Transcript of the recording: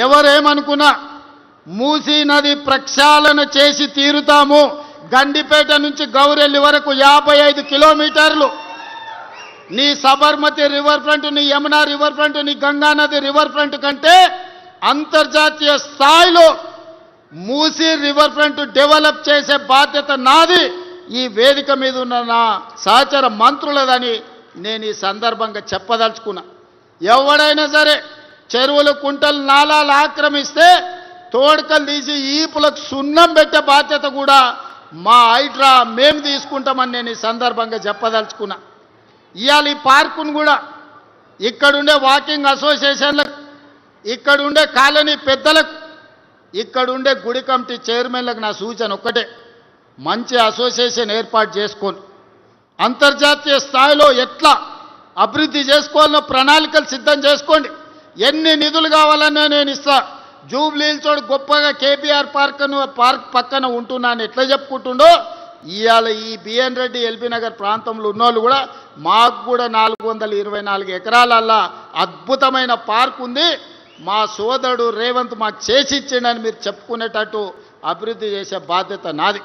ఎవరేమనుకున్నా మూసీ నది ప్రక్షాళన చేసి తీరుతాము. గండిపేట నుంచి గౌరెల్లి వరకు 55 కిలోమీటర్లు నీ సబర్మతి రివర్ ఫ్రంట్, నీ యమునా రివర్ ఫ్రంట్, నీ గంగా నది రివర్ ఫ్రంట్ కంటే అంతర్జాతీయ స్థాయిలో మూసీ రివర్ ఫ్రంట్ డెవలప్ చేసే బాధ్యత నాది, ఈ వేదిక మీద ఉన్న నా సహచర మంత్రులదని నేను ఈ సందర్భంగా చెప్పదలుచుకున్నా. ఎవడైనా సరే చెరువులు కుంటలు నాలాలు ఆక్రమిస్తే తోడుకలు తీసి ఈపులకు సున్నం పెట్టే బాధ్యత కూడా మా హైడ్రా మేము తీసుకుంటామని నేను ఈ సందర్భంగా చెప్పదలుచుకున్నా. ఇవాళ ఈ పార్కును కూడా ఇక్కడుండే వాకింగ్ అసోసియేషన్లకు, ఇక్కడుండే కాలనీ పెద్దలకు, ఇక్కడుండే గుడి కమిటీ చైర్మన్లకు నా సూచన ఒక్కటే, మంచి అసోసియేషన్ ఏర్పాటు చేసుకొని అంతర్జాతీయ స్థాయిలో ఎట్లా అభివృద్ధి చేసుకోవాలనో ప్రణాళికలు సిద్ధం చేసుకోండి. ఎన్ని నిధులు కావాలన్నా నేను ఇస్తా. జూబ్లీహిల్స్ గొప్పగా కేబీఆర్ పార్క్ పక్కన ఉంటున్నాను ఎట్లా చెప్పుకుంటుండో, ఇవాళ ఈ బిఎన్ రెడ్డి ఎల్బీ నగర్ ప్రాంతంలో ఉన్నోళ్ళు కూడా మాకు కూడా 424 ఎకరాలల్లా అద్భుతమైన పార్క్ ఉంది, మా సోదరుడు రేవంత్ మాకు చేసి ఇచ్చిండని మీరు చెప్పుకునేటట్టు అభివృద్ధి చేసే బాధ్యత నాది.